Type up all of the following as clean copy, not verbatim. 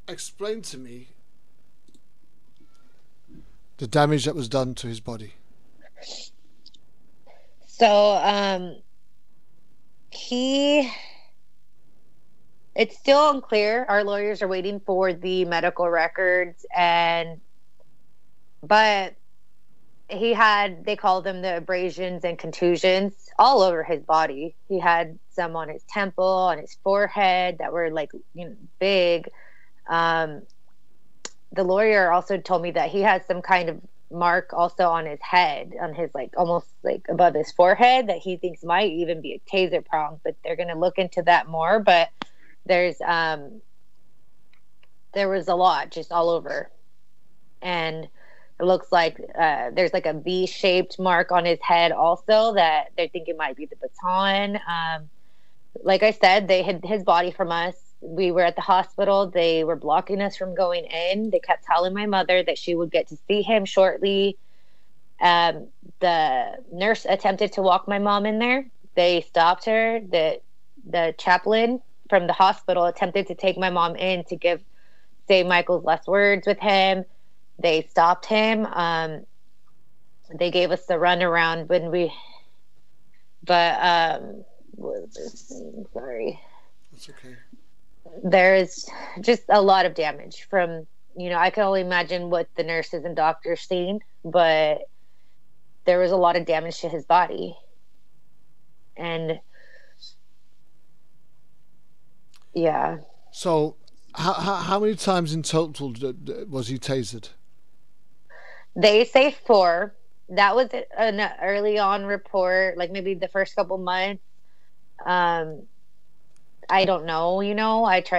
explain to me the damage that was done to his body. So, he it's still unclear. Our lawyers are waiting for the medical records, and but they called them the abrasions and contusions all over his body. He had some on his temple, on his forehead that were like, big. Um, the lawyer also told me that he has some kind of mark also on his head, on his like almost like above his forehead, that he thinks might even be a taser prong, but they're going to look into that more. But there's there was a lot just all over, and it looks like there's like a V-shaped mark on his head also that they're thinking might be the baton. Like I said, they hid his body from us. We were at the hospital. They were blocking us from going in. They kept telling my mother that she would get to see him shortly. The nurse attempted to walk my mom in there. They stopped her. The chaplain from the hospital attempted to take my mom in to say Michael's last words with him. They stopped him. They gave us the runaround but what was this thing? Sorry. That's okay. There's just a lot of damage from, I can only imagine what the nurses and doctors seen, but there was a lot of damage to his body. And yeah. So, how many times in total was he tasered? They say 4. That was an early on report, like maybe the first couple months. I don't know, it's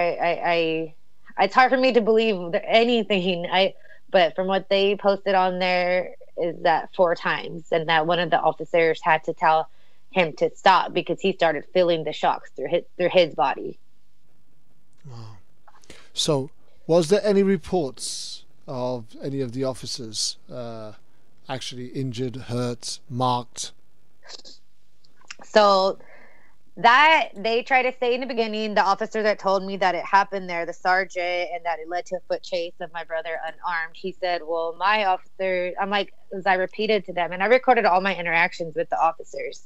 hard for me to believe anything. But from what they posted on there is that 4 times, and that one of the officers had to tell him to stop because he started feeling the shocks through his body. Wow. So, was there any reports of any of the officers actually injured, hurt, marked? So that they try to say in the beginning, the officer that told me that it happened there, the sergeant, and that it led to a foot chase of my brother unarmed, he said, well, my officer, I'm like, as I repeated to them, and I recorded all my interactions with the officers,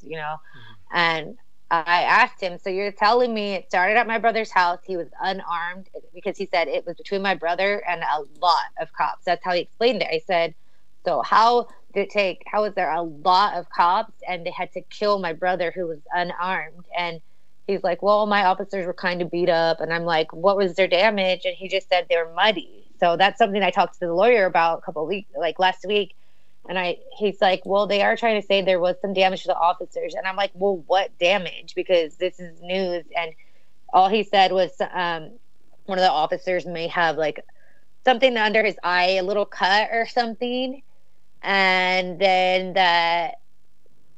and I asked him, so you're telling me it started at my brother's house, he was unarmed, because he said it was between my brother and a lot of cops. That's how he explained it. I said, so how was there a lot of cops and they had to kill my brother who was unarmed? And he's like, well, my officers were kind of beat up. And I'm like, what was their damage? And he just said they were muddy. So that's something I talked to the lawyer about a couple of weeks, like last week. And he's like, well, they are trying to say there was some damage to the officers. And I'm like, well, what damage? Because this is news. And all he said was one of the officers may have like something under his eye, a little cut or something. And then that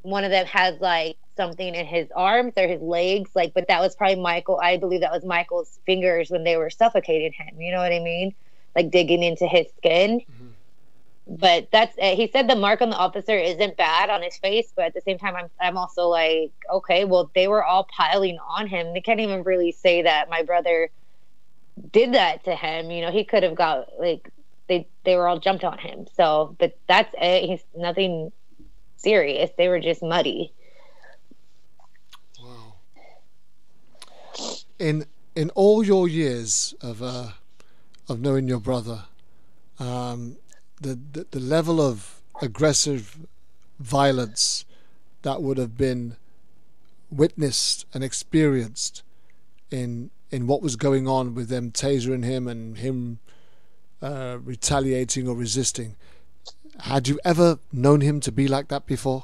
one of them has like something in his arms or his legs, like, but that was probably Michael. I believe that was Michael's fingers when they were suffocating him. You know what I mean? Like digging into his skin. Mm-hmm. But that's he said the mark on the officer isn't bad on his face, but at the same time, I'm also like, okay, well, they were all piling on him. They can't even really say that my brother did that to him. He could have got like they were all jumped on him. So, but that's it. He's nothing serious. They were just muddy. Wow. In all your years of knowing your brother, the level of aggressive violence that would have been witnessed and experienced in what was going on with them tasering him and him retaliating or resisting. Had you ever known him to be like that before?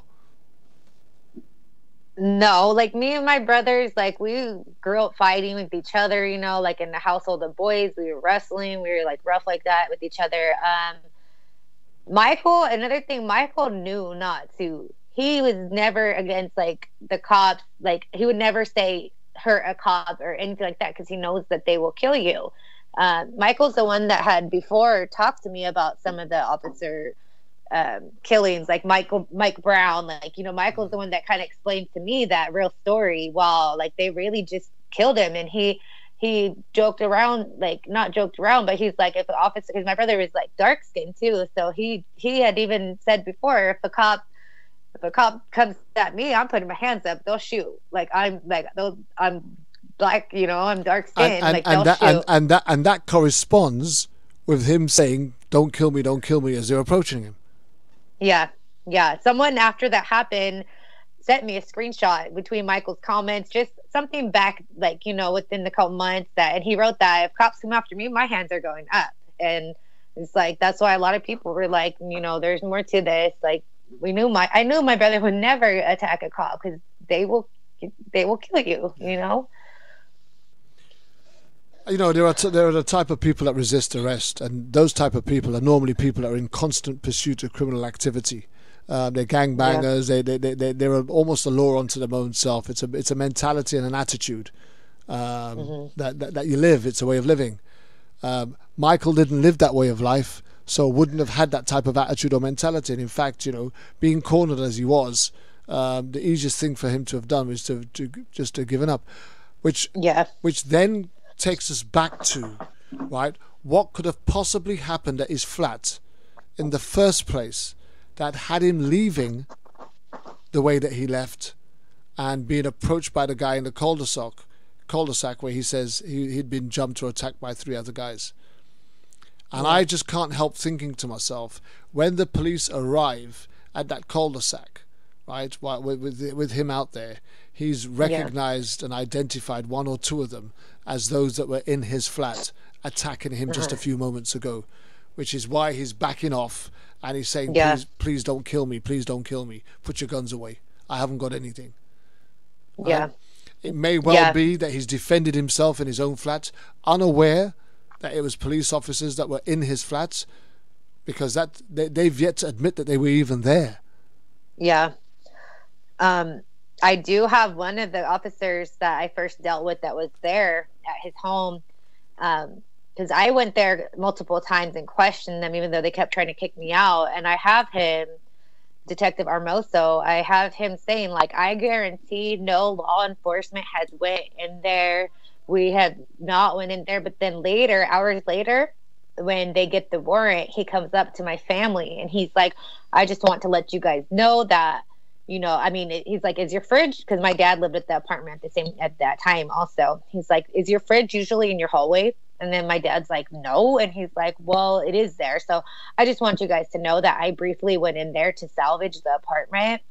No, like me and my brothers, like we grew up fighting with each other, like in the household of boys, we were wrestling, we were like rough like that with each other. Another thing, Michael knew not to. He was never against like the cops. Like he would never say hurt a cop or anything like that because he knows that they will kill you. Michael's the one that had before talked to me about some of the officer killings, like Mike Brown. Like, Michael's the one that kind of explained to me that real story while like they really just killed him. And he joked around, like not joked around, but he's like, if an officer, because my brother was like dark skinned too, so he had even said before, if a cop comes at me, I'm putting my hands up. They'll shoot. Like I'm black, I'm dark skinned. Like they'll shoot. And that corresponds with him saying, don't kill me," as they're approaching him. Yeah, yeah. Someone after that happened sent me a screenshot between Michael's comments, just something back, like, within the couple months, and he wrote that if cops come after me, my hands are going up. And it's like, that's why a lot of people were like, there's more to this. Like, I knew my brother would never attack a cop, because they will kill you, There are the type of people that resist arrest, and those type of people are normally people that are in constant pursuit of criminal activity. They're gangbangers. Yeah. They're almost a law unto their own self. It's a mentality and an attitude that you live. It's a way of living. Michael didn't live that way of life, so wouldn't have had that type of attitude or mentality. And in fact, being cornered as he was, the easiest thing for him to have done was to just have given up, which then takes us back to, right, what could have possibly happened at his flat in the first place that had him leaving the way that he left and being approached by the guy in the cul-de-sac where he says he'd been jumped or attacked by 3 other guys. And I just can't help thinking to myself, when the police arrive at that cul-de-sac, right, with him out there, he's recognized and identified 1 or 2 of them as those that were in his flat attacking him just a few moments ago, which is why he's backing off and he's saying, please don't kill me, please don't kill me, put your guns away, I haven't got anything. It may well be that he's defended himself in his own flat, unaware that it was police officers that were in his flats, because they've yet to admit that they were even there. I do have one of the officers that I first dealt with that was there at his home, because I went there multiple times and questioned them, even though they kept trying to kick me out. And I have him, Detective Armoso, I have him saying, like, I guarantee no law enforcement has went in there. We have not went in there. But then later, hours later, when they get the warrant, he comes up to my family and he's like, I just want to let you guys know that, he's like, is your fridge, because my dad lived at the apartment at that time also. He's like, is your fridge usually in your hallway? And then my dad's like, no. And he's like, well, it is there. So I just want you guys to know that I briefly went in there to salvage the apartment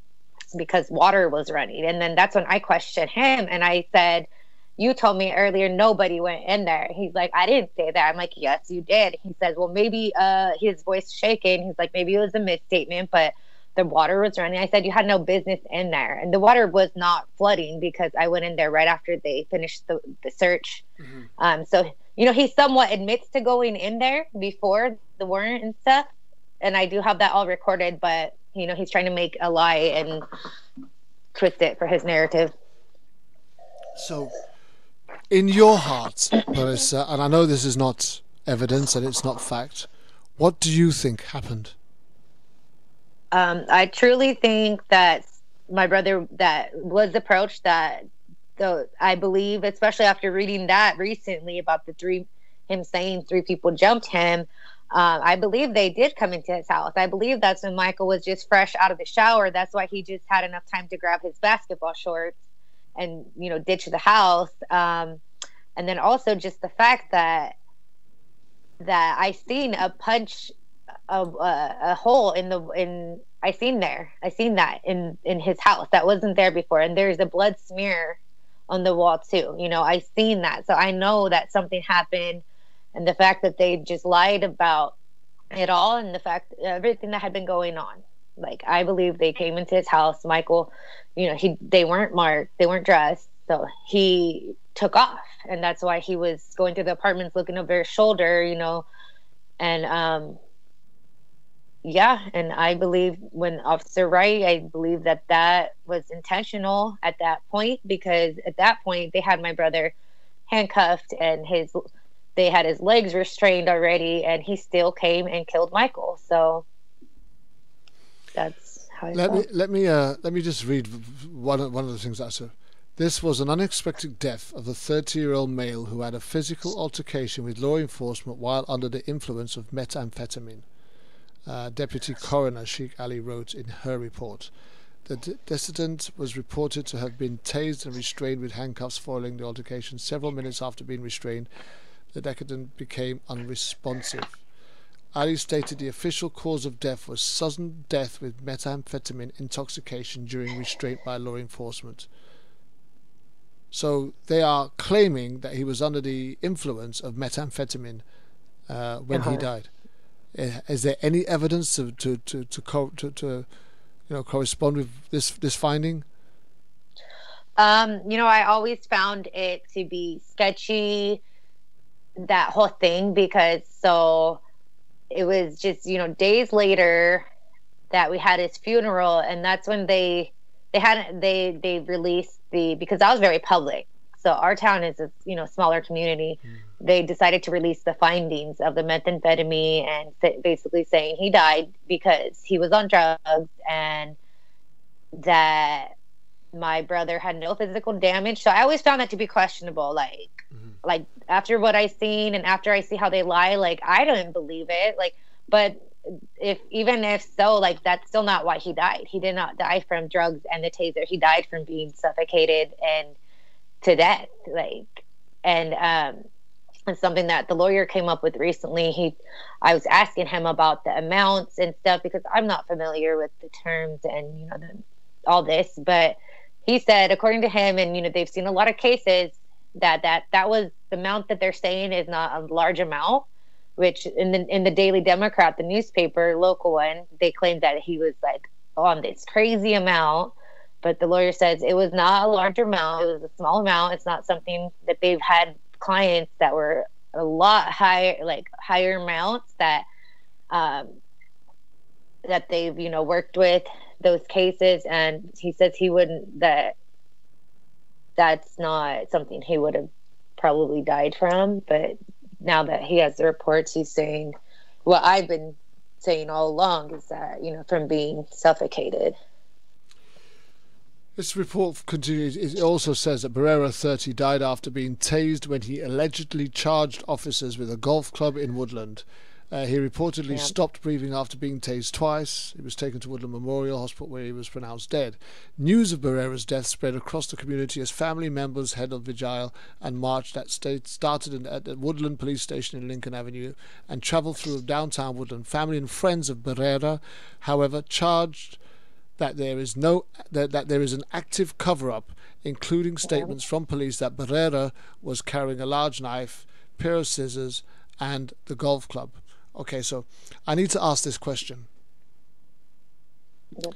because water was running. And then that's when I questioned him. And I said, you told me earlier nobody went in there. He's like, I didn't say that. I'm like, yes, you did. He says, well, maybe his voice shaking. He's like, maybe it was a misstatement, but the water was running. I said, you had no business in there. And the water was not flooding because I went in there right after they finished the search. So, he somewhat admits to going in there before the warrant and stuff. And I do have that all recorded, but, he's trying to make a lie and twist it for his narrative. So, in your heart, Marissa, and I know this is not evidence and it's not fact, what do you think happened? I truly think that my brother that was approached, I believe, especially after reading that recently about him saying 3 people jumped him, I believe they did come into his house. I believe that's when Michael was just fresh out of the shower. That's why he just had enough time to grab his basketball shorts and, ditch the house. And then also just the fact that I seen a punch of a hole I seen that in his house that wasn't there before, and there's a blood smear on the wall too. I seen that, so I know that something happened, and the fact that they just lied about it all, and the fact everything that had been going on. Like, I believe they came into his house. Michael, they weren't marked, they weren't dressed, so he took off, and that's why he was going through the apartments looking over his shoulder, and and I believe when Officer Wright, I believe that was intentional at that point, because at that point they had my brother handcuffed and they had his legs restrained already, and he still came and killed Michael. So that's how. Let me just read one of the things that I said. This was an unexpected death of a 30-year-old male who had a physical altercation with law enforcement while under the influence of methamphetamine. Deputy Coroner Sheikh Ali wrote in her report. The decedent was reported to have been tased and restrained with handcuffs following the altercation. Several minutes after being restrained, the decedent became unresponsive. Ali stated the official cause of death was sudden death with methamphetamine intoxication during restraint by law enforcement. So they are claiming that he was under the influence of methamphetamine when he died. Is there any evidence to correspond with this finding? I always found it to be sketchy, that whole thing, because it was just, days later that we had his funeral, and that's when they released because that was very public. So our town is a smaller community. They decided to release the findings of the methamphetamine and basically saying he died because he was on drugs, and that my brother had no physical damage. So I always found that to be questionable. Like after what I seen and after I see how they lie, like I don't believe it. But even if so, like that's still not why he died. He did not die from drugs and the taser. He died from being suffocated and to death. And something that the lawyer came up with recently. I was asking him about the amounts and stuff because I'm not familiar with the terms and all this, but he said, according to him, and they've seen a lot of cases that was the amount that they're saying is not a large amount. Which in the Daily Democrat, the newspaper, local one, they claimed that he was like on this crazy amount, but the lawyer says it was not a large amount; it was a small amount. It's not something that they've had clients that were a lot higher, like higher amounts that they've worked with those cases, and he says that's not something he would have probably died from, but now that he has the reports, he's saying what I've been saying all along is that, from being suffocated. This report continues. It also says that Berrera, 30, died after being tased when he allegedly charged officers with a golf club in Woodland. He reportedly stopped breathing after being tased twice. He was taken to Woodland Memorial Hospital where he was pronounced dead. News of Berrera's death spread across the community as family members held a vigil and march that started at the Woodland Police Station in Lincoln Avenue and travelled through downtown Woodland. Family and friends of Berrera, however, charged that there is an active cover-up, including statements from police that Berrera was carrying a large knife, pair of scissors, and the golf club. Okay, so I need to ask this question. Yep.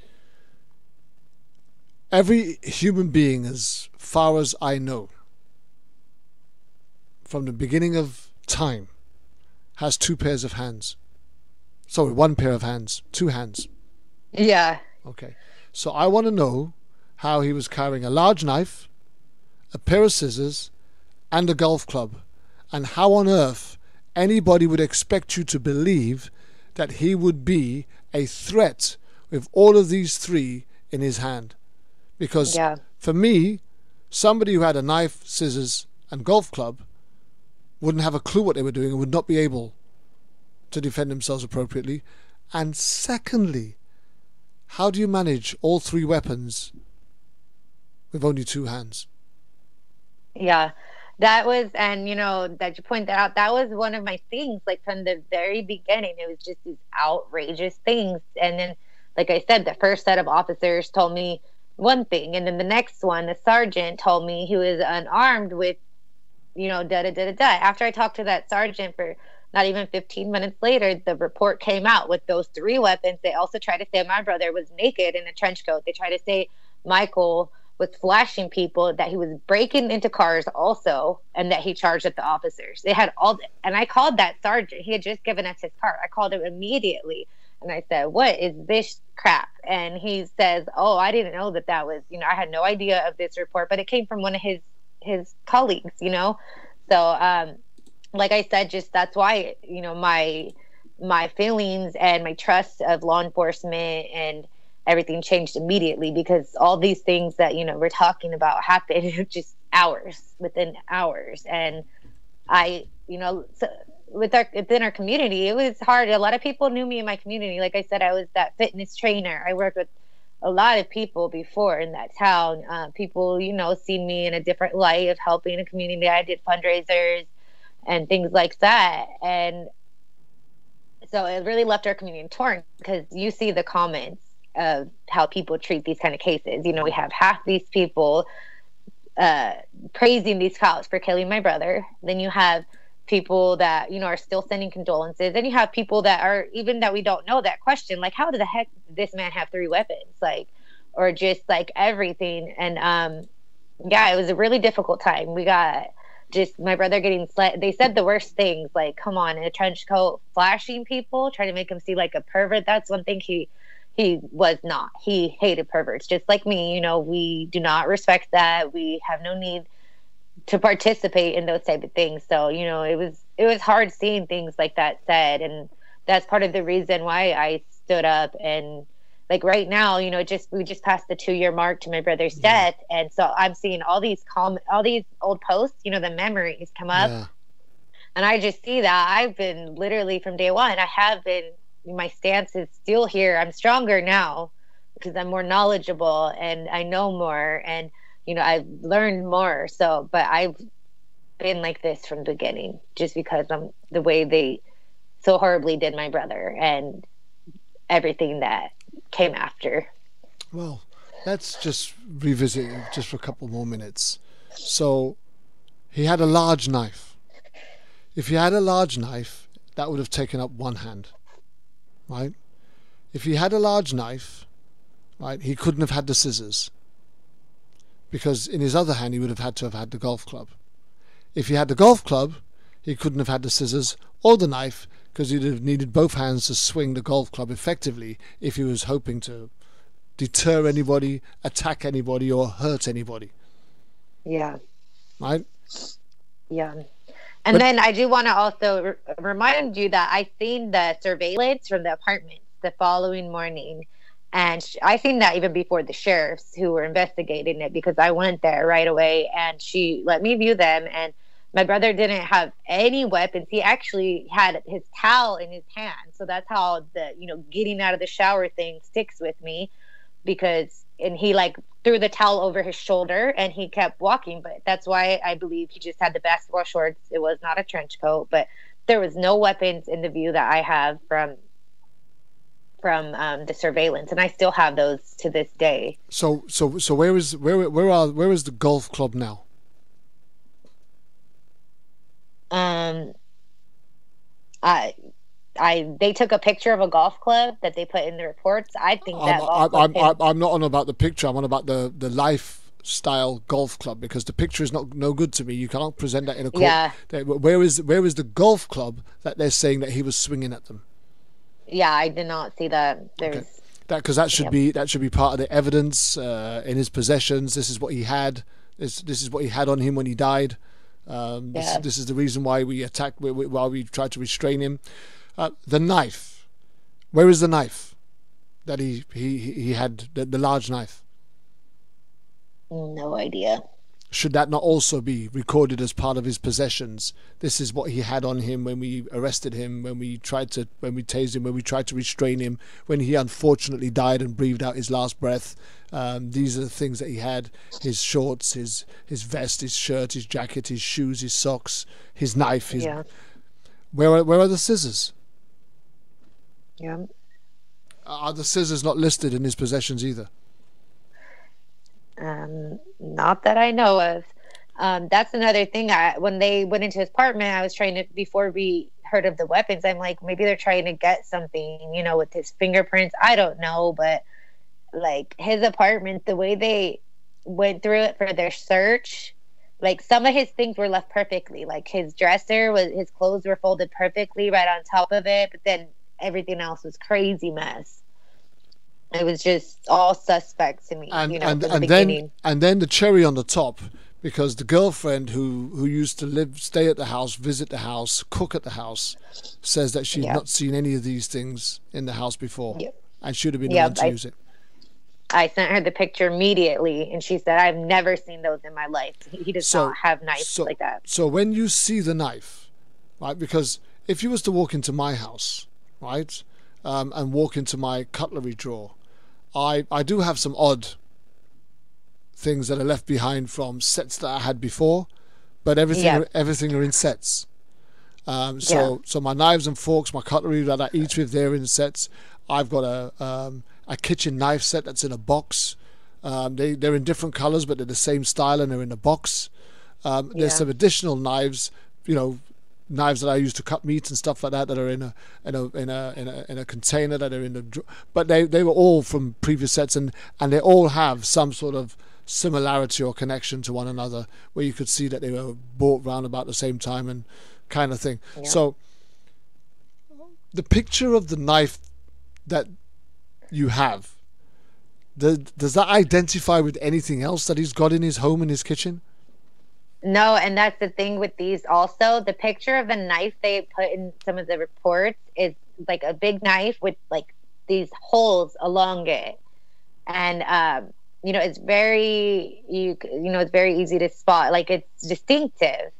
Every human being, as far as I know, from the beginning of time, has two pairs of hands. Sorry, one pair of hands, two hands. Yeah. Okay, so I want to know how he was carrying a large knife, a pair of scissors, and a golf club, and how on earth anybody would expect you to believe that he would be a threat with all of these three in his hand. Because for me, somebody who had a knife, scissors, and golf club wouldn't have a clue what they were doing and would not be able to defend themselves appropriately. And secondly, how do you manage all three weapons with only two hands? Yeah. That was, and that you point that out, that was one of my things, like from the very beginning. It was just these outrageous things. And then, like I said, the first set of officers told me one thing. And then the next one, the sergeant told me he was unarmed with, da-da-da-da-da. After I talked to that sergeant for not even 15 minutes later, the report came out with those three weapons. They also tried to say my brother was naked in a trench coat. They tried to say Michael was flashing people, that he was breaking into cars also, and that he charged at the officers. They had and I called that sergeant. He had just given us his car. I called him immediately, and I said, "What is this crap?" And he says, "Oh, I didn't know that was, I had no idea of this report, but it came from one of his colleagues, So, like I said, just that's why, my feelings and my trust of law enforcement and everything changed immediately, because all these things that, we're talking about happened just within hours. And so within our community, it was hard. A lot of people knew me in my community. Like I said, I was that fitness trainer. I worked with a lot of people before in that town. People, seen me in a different light of helping the community. I did fundraisers and things like that. And so it really left our community torn, because you see the comments of how people treat these kind of cases. We have half these people praising these cops for killing my brother. Then you have people that, are still sending condolences. Then you have people that are, even that we don't know, that question, like, how the heck did this man have 3 weapons? Like, or just like everything. And it was a really difficult time. We got just my brother getting they said the worst things, like, come on, in a trench coat, flashing people, trying to make him see like a pervert. That's one thing he was not. He hated perverts, just like me. We do not respect that. We have no need to participate in those type of things. So, it was hard seeing things like that said. And that's part of the reason why I stood up. And like right now, we just passed the 2-year mark to my brother's death. And so I'm seeing all these old posts, the memories come up. Yeah. And I just see that I've been literally from day one, my stance is still here. I'm stronger now because I'm more knowledgeable and I know more, and I've learned more. So, but I've been like this from the beginning, just because I'm the way they so horribly did my brother and everything that came after. Well, let's just revisit it just for a couple more minutes. So he had a large knife. If he had a large knife, that would have taken up one hand, right? If he had a large knife, right, he couldn't have had the scissors, because in his other hand he would have had to have had the golf club. If he had the golf club, he couldn't have had the scissors or the knife, because he'd have needed both hands to swing the golf club effectively if he was hoping to deter anybody, attack anybody, or hurt anybody. Yeah. Right? Yeah. And then I do want to also remind you that I seen the surveillance from the apartment the following morning. And I seen that even before the sheriffs who were investigating it, because I went there right away and she let me view them. And my brother didn't have any weapons. He actually had his towel in his hand. So that's how the, getting out of the shower thing sticks with me, and he like threw the towel over his shoulder and he kept walking. But that's why I believe he just had the basketball shorts. It was not a trench coat, but there was no weapons in the view that I have from the surveillance, and I still have those to this day. So where is the golf club now? They took a picture of a golf club that they put in the reports. I think that I'm not on about the picture. I'm on about the lifestyle golf club, because the picture is no good to me. You can't present that in a court. Yeah. Where is the golf club that they're saying that he was swinging at them? Yeah, I did not see that. Okay. Because that should be part of the evidence in his possessions. This is what he had. This is what he had on him when he died. This is the reason why we attacked. Why we tried to restrain him. The knife. Where is the knife that he had? The large knife. No idea. Should that not also be recorded as part of his possessions? This is what he had on him when we arrested him, when we tased him, when we tried to restrain him, when he unfortunately died and breathed out his last breath. These are the things that he had: his shorts, his vest, his shirt, his jacket, his shoes, his socks, his knife. Where are the scissors? Yeah. Are the scissors not listed in his possessions either? Not that I know of. That's another thing. When they went into his apartment, I was trying to, before we heard of the weapons, I'm like, maybe they're trying to get something, with his fingerprints. I don't know, but like his apartment, the way they went through it for their search, like some of his things were left perfectly. Like his his clothes were folded perfectly right on top of it, but then everything else was crazy mess. It was just all suspect to me, from the beginning. And then the cherry on the top, because the girlfriend who used to stay at the house, visit the house, cook at the house, says that she'd not seen any of these things in the house before, and should have been the one to use it. I sent her the picture immediately, and she said, "I've never seen those in my life. He does not So, have knives so, like that." so when you see the knife, right? Because if you was to walk into my house, right, and walk into my cutlery drawer, I do have some odd things that are left behind from sets that I had before, but Yeah, everything are in sets. yeah, So my knives and forks, my cutlery that I eat with, they're in sets. I've got a kitchen knife set that's in a box. They're in different colors, but they're the same style and they're in a box. There's yeah, some additional knives, you know, knives that I use to cut meat and stuff like that that are in a container that are in the, but they were all from previous sets, and they all have some sort of similarity or connection to one another, where you could see that they were bought round about the same time and kind of thing. yeah. So the picture of the knife that you have, does that identify with anything else that he's got in his home, in his kitchen? No, and that's the thing with these also. The picture of the knife they put in some of the reports is like a big knife with like these holes along it. And it's very it's very easy to spot. Like it's distinctive.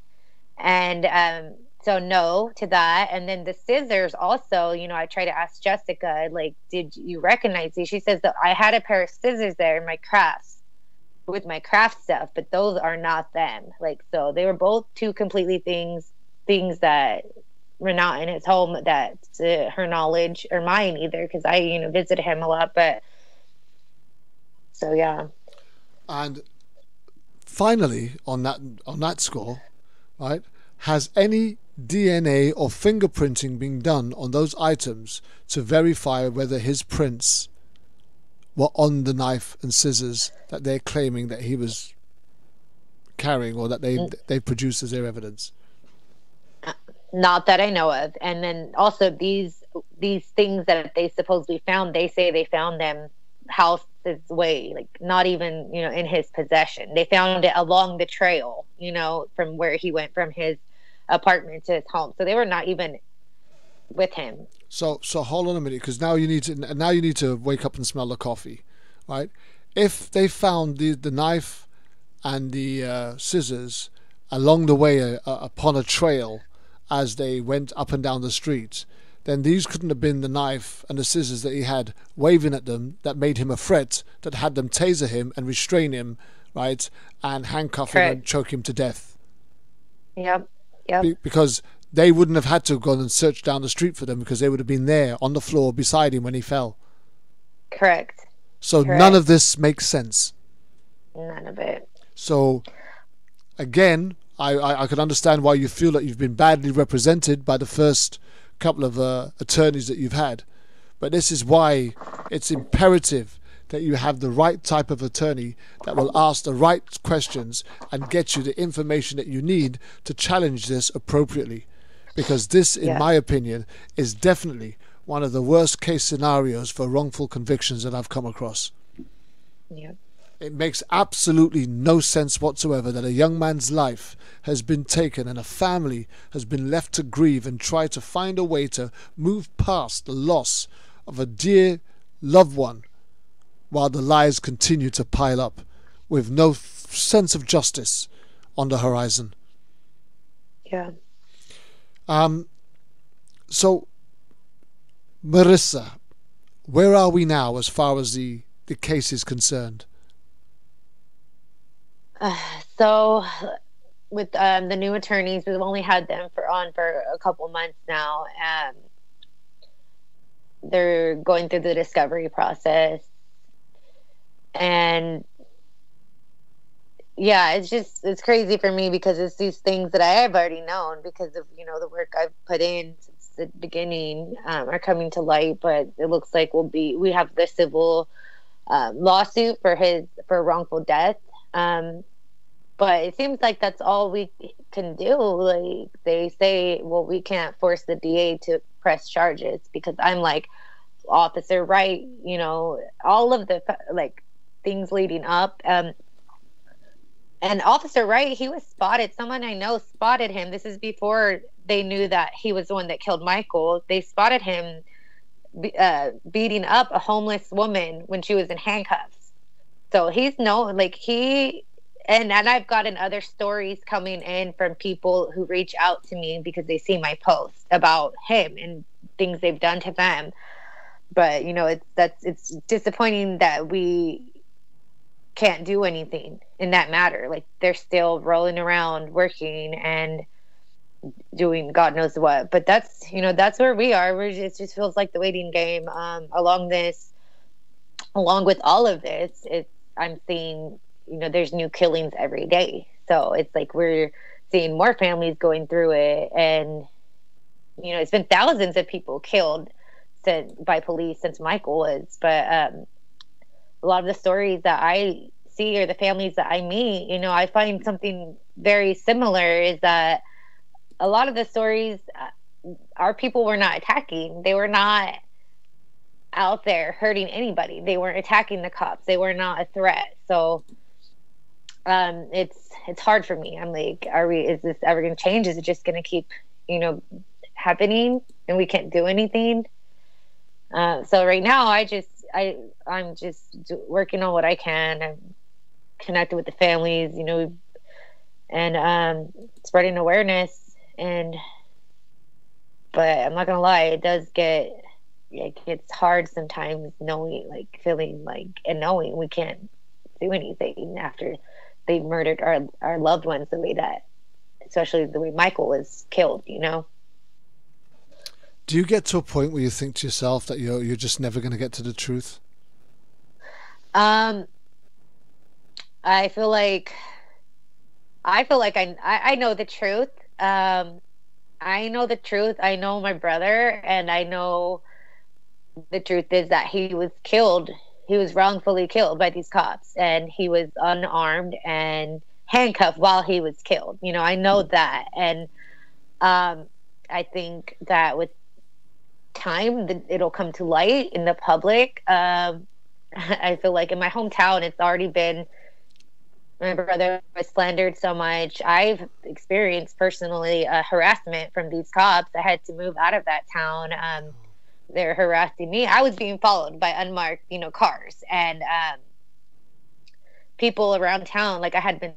And so no to that. And then the scissors also, I try to ask Jessica, like, did you recognize these? She says that I had a pair of scissors there in my crafts with my craft stuff, but those are not them. Like, so they were both two completely things that were not in his home, that to her knowledge, or mine either, because I visited him a lot. But so yeah. And finally, on that score, right, has any DNA or fingerprinting been done on those items to verify whether his prints were on the knife and scissors that they're claiming that he was carrying, or that they produced as their evidence? Not that I know of. And then also these things that they supposedly found, they say they found them houses way, like not even, in his possession. They found it along the trail, from where he went from his apartment to his home. So they were not even with him. So hold on a minute, because now you need to wake up and smell the coffee, right? If they found the knife and the scissors along the way upon a trail as they went up and down the street, then these couldn't have been the knife and the scissors that he had waving at them that made him a threat, that had them taser him and restrain him, right, and handcuff him and Correct. choke him to death. Yep. Yep. Because they wouldn't have had to have gone and search down the street for them, because they would have been there on the floor beside him when he fell. Correct. So none Correct. of this makes sense. None of it. So again, I could understand why you feel that you've been badly represented by the first couple of attorneys that you've had. But this is why it's imperative that you have the right type of attorney that will ask the right questions and get you the information that you need to challenge this appropriately. Because this, in Yeah. my opinion, is definitely one of the worst case scenarios for wrongful convictions that I've come across. Yeah. It makes absolutely no sense whatsoever that a young man's life has been taken and a family has been left to grieve and try to find a way to move past the loss of a dear loved one, while the lies continue to pile up with no sense of justice on the horizon. Yeah. So, Marissa, where are we now as far as the case is concerned? So with the new attorneys, we've only had them for a couple months now. They're going through the discovery process, and yeah, it's crazy for me, because it's these things that I have already known because of the work I've put in since the beginning, are coming to light. But it looks like we have the civil lawsuit for wrongful death. But it seems like that's all we can do. Like, they say, well, we can't force the DA to press charges, because I'm like, Officer Wright, all of the like things leading up. And Officer Wright, he was spotted. Someone I know spotted him. This is before they knew that he was the one that killed Michael. They spotted him beating up a homeless woman when she was in handcuffs. So he's known, like and I've gotten other stories coming in from people who reach out to me because they see my posts about him and things they've done to them. But it's disappointing that we can't do anything in that matter. Like, they're still rolling around working and doing God knows what. But that's where we are. It just feels like the waiting game. Along with all of this, I'm seeing, there's new killings every day. So it's like we're seeing more families going through it, and it's been thousands of people killed by police since Michael was. But a lot of the stories that I see, or the families that I meet, I find something very similar, is that a lot of the stories, our people were not attacking. They were not out there hurting anybody. They weren't attacking the cops. They were not a threat. So it's hard for me. I'm like, is this ever going to change? Is it just going to keep, happening and we can't do anything? So right now I'm just working on what I can. I'm connected with the families, and spreading awareness. But I'm not gonna lie, it's hard sometimes feeling knowing we can't do anything after they've murdered our loved ones especially the way Michael was killed. Do you get to a point where you think to yourself that you're just never going to get to the truth? I feel like I know the truth. I know the truth. I know my brother, and I know the truth is that he was killed. He was wrongfully killed by these cops, and he was unarmed and handcuffed while he was killed. I know that, and I think that with time, it'll come to light in the public. I feel like in my hometown, it's already been. My brother was slandered so much. I've experienced personally harassment from these cops. I had to move out of that town. They're harassing me. I was being followed by unmarked, cars, and people around town. Like, I had been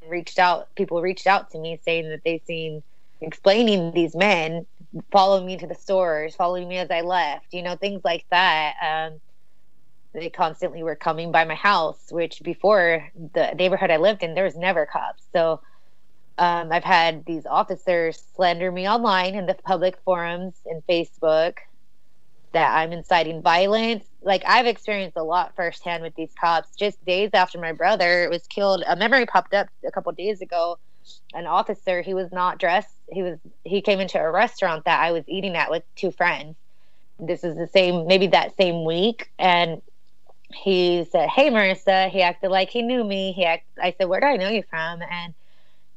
people reached out to me saying that they seen, explaining these men following me to the stores, following me as I left, things like that. They constantly were coming by my house, which before the neighborhood I lived in, there was never cops. So I've had these officers slander me online in the public forums and Facebook that I'm inciting violence. Like, I've experienced a lot firsthand with these cops. Just days after my brother was killed, a memory popped up a couple of days ago. An officer, he was not dressed. He came into a restaurant that I was eating at with two friends. This is maybe that same week. And he said, "Hey, Marissa." He acted like he knew me. I said, "Where do I know you from?" And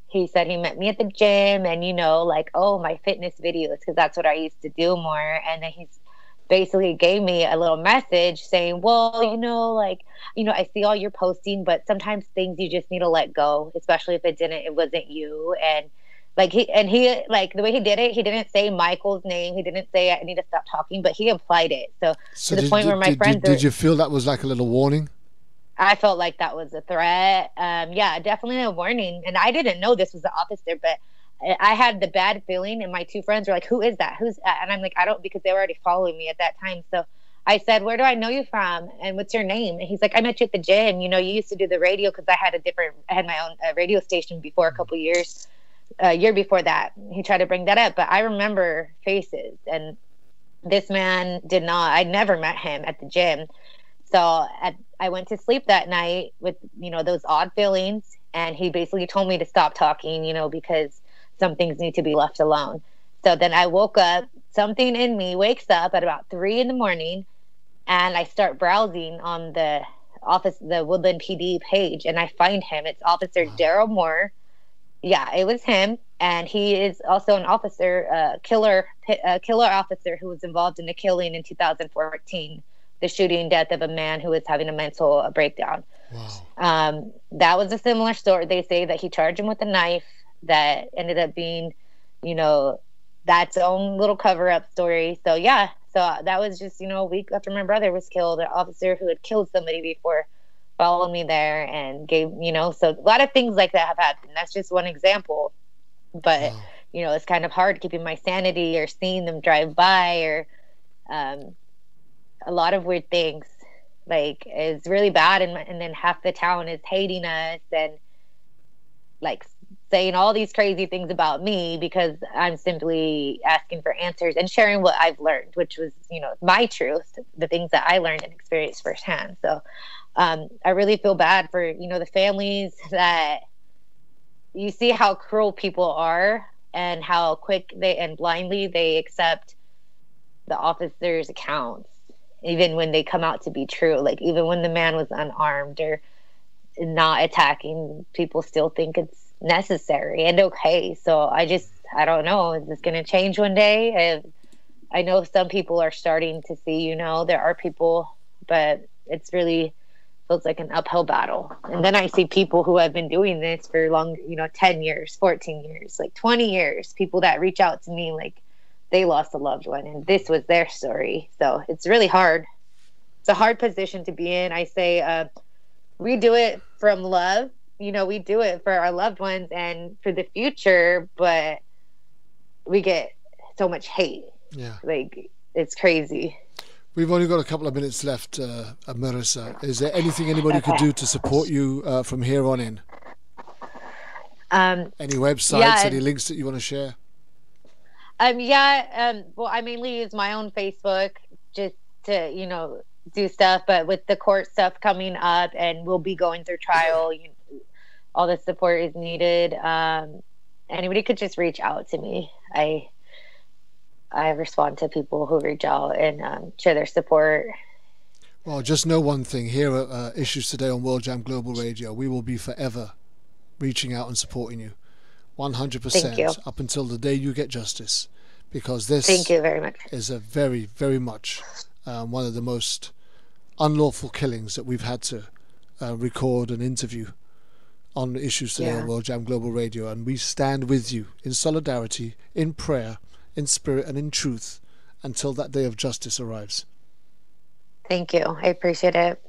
he said he met me at the gym, and my fitness videos, because that's what I used to do more. And then he's basically gave me a little message saying, "Well, I see all your posting, but sometimes things you just need to let go, especially if it wasn't you." And the way he did it, he didn't say Michael's name. He didn't say I need to stop talking, but he implied it. So to the point where my friends did you feel that was like a little warning? I felt like that was a threat. Yeah, definitely a warning. And I didn't know this was the officer, but I had the bad feeling, and my two friends were like, "Who is that? Who's that?" And I'm like, "I don't," because they were already following me at that time. So I said, "Where do I know you from? And what's your name?" And he's like, "I met you at the gym. You used to do the radio," because I had my own radio station before a couple years. A year before that, he tried to bring that up, but I remember faces, and this man did not. I never met him at the gym. So I went to sleep that night with those odd feelings, and he basically told me to stop talking, because some things need to be left alone. So then I woke up. Something in me wakes up at about 3 a.m, and I start browsing on the Woodland PD page, and I find him. It's Officer Daryl Moore. Yeah, it was him, and he is also an officer, killer officer who was involved in the killing in 2014, the shooting death of a man who was having a mental breakdown. Wow. That was a similar story. They say that he charged him with a knife that ended up being, that's own little cover-up story. So yeah, so that was just a week after my brother was killed, an officer who had killed somebody before followed me there and gave, so a lot of things like that have happened. That's just one example. But, it's kind of hard keeping my sanity or seeing them drive by or a lot of weird things. Like, it's really bad. And then half the town is hating us and, like, saying all these crazy things about me because I'm simply asking for answers and sharing what I've learned, which was, my truth, the things that I learned and experienced firsthand. So I really feel bad for, the families that you see how cruel people are and how quick and blindly they accept the officers' accounts, even when they come out to be true. Like, even when the man was unarmed or not attacking, people still think it's necessary and okay. So I don't know, is this going to change one day? I know some people are starting to see, there are people, but it's really feels like an uphill battle. And then I see people who have been doing this for long, 10 years, 14 years, like 20 years, people that reach out to me like they lost a loved one and this was their story. So it's really hard. It's a hard position to be in. I say we do it from love. We do it for our loved ones and for the future, but we get so much hate. Yeah. Like, it's crazy. We've only got a couple of minutes left, Marissa. Is there anything anybody could do to support you from here on in? Any websites, any links that you want to share? Well, I mainly use my own Facebook just to, do stuff, but with the court stuff coming up and we'll be going through trial, all the support is needed. Anybody could just reach out to me. I respond to people who reach out and share their support. Well, just know one thing. Here at Issues Today on World Jam Global Radio, we will be forever reaching out and supporting you. 100% up until the day you get justice. Because this Thank you very much. Is a very, very much one of the most unlawful killings that we've had to record and interview on Issues Today on World Jam Global Radio. And we stand with you in solidarity, in prayer, in spirit and in truth until that day of justice arrives. Thank you. I appreciate it.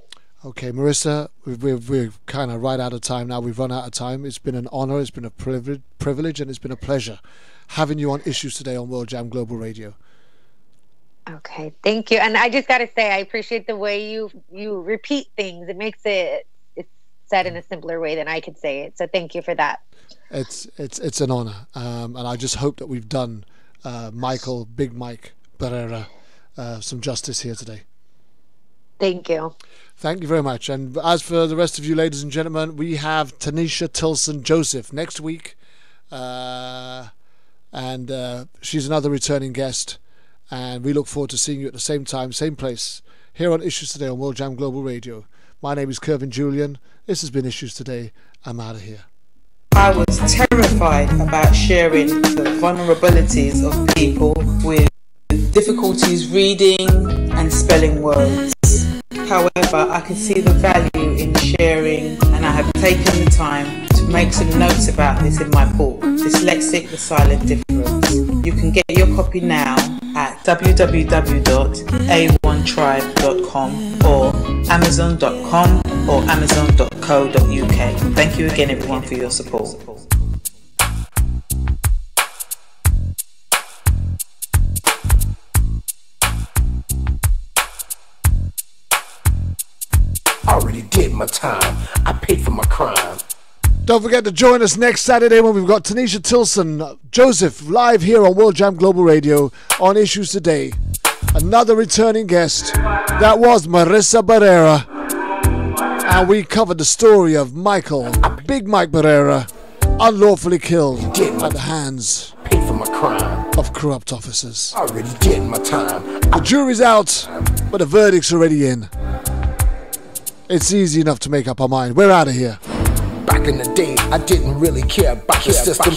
Okay, Marissa, we're kind of right out of time now. We've run out of time. It's been an honor, it's been a privilege, and it's been a pleasure having you on Issues Today on World Jam Global Radio. Okay, thank you. And I just got to say, I appreciate the way you repeat things. It makes it's said in a simpler way than I could say it. So thank you for that. It's an honor. And I just hope that we've done Big Mike Berrera some justice here today. Thank you. Thank you very much. And as for the rest of you, ladies and gentlemen, we have Tanisha Tilson Joseph next week. And she's another returning guest. And we look forward to seeing you at the same time, same place, here on Issues Today on World Jam Global Radio. My name is Kervin Julian. This has been Issues Today. I'm out of here. I was terrified about sharing the vulnerabilities of people with difficulties reading and spelling words. However, I can see the value in sharing, and I have taken the time to make some notes about this in my book, Dyslexic: The Silent Difference. You can get your copy now at www.a1tribe.com or amazon.com or amazon.co.uk. Thank you again, everyone, for your support. Already did my time. I paid for my crime. Don't forget to join us next Saturday when we've got Tanisha Tilson Joseph live here on World Jam Global Radio on Issues Today. Another returning guest. That was Marissa Berrera. And we covered the story of Big Mike Berrera, unlawfully killed at the hands of corrupt officers. Already did my time. The jury's out, but the verdict's already in. It's easy enough to make up our mind. We're out of here. Back in the day, I didn't really care about the system.